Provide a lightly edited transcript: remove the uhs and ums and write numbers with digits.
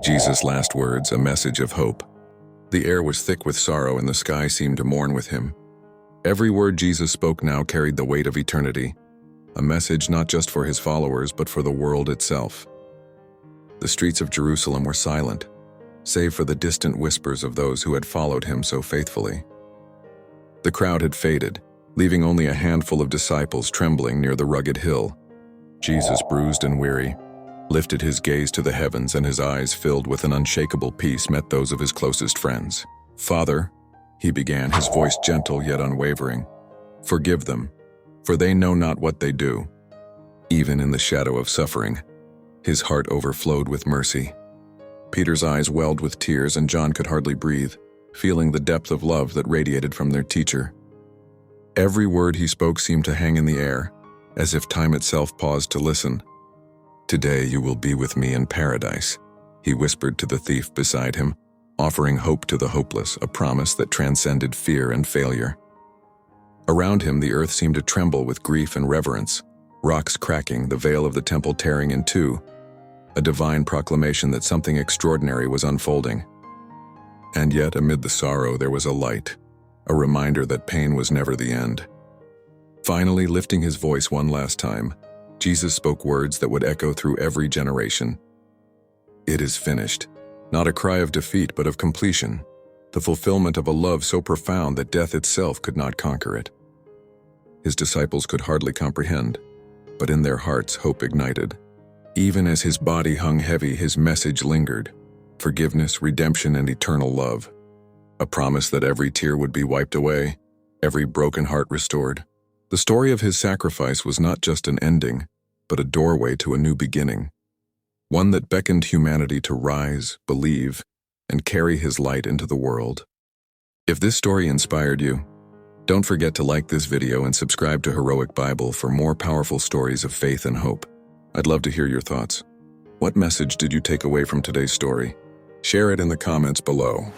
Jesus' last words, a message of hope. The air was thick with sorrow and the sky seemed to mourn with him. Every word Jesus spoke now carried the weight of eternity, a message not just for his followers but for the world itself. The streets of Jerusalem were silent, save for the distant whispers of those who had followed him so faithfully. The crowd had faded, leaving only a handful of disciples trembling near the rugged hill. Jesus, bruised and weary, lifted his gaze to the heavens, and his eyes, filled with an unshakable peace, met those of his closest friends. "Father," he began, his voice gentle yet unwavering, "forgive them, for they know not what they do." Even in the shadow of suffering, his heart overflowed with mercy. Peter's eyes welled with tears, and John could hardly breathe, feeling the depth of love that radiated from their teacher. Every word he spoke seemed to hang in the air, as if time itself paused to listen. "Today you will be with me in paradise," he whispered to the thief beside him, offering hope to the hopeless, a promise that transcended fear and failure. Around him, the earth seemed to tremble with grief and reverence, rocks cracking, the veil of the temple tearing in two, a divine proclamation that something extraordinary was unfolding. And yet, amid the sorrow, there was a light, a reminder that pain was never the end. Finally, lifting his voice one last time, Jesus spoke words that would echo through every generation. "It is finished," not a cry of defeat but of completion, the fulfillment of a love so profound that death itself could not conquer it. His disciples could hardly comprehend, but in their hearts hope ignited. Even as his body hung heavy, his message lingered: forgiveness, redemption, and eternal love. A promise that every tear would be wiped away, every broken heart restored. The story of his sacrifice was not just an ending, but a doorway to a new beginning, one that beckoned humanity to rise, believe, and carry his light into the world. If this story inspired you, don't forget to like this video and subscribe to Heroic Bible for more powerful stories of faith and hope. I'd love to hear your thoughts. What message did you take away from today's story? Share it in the comments below.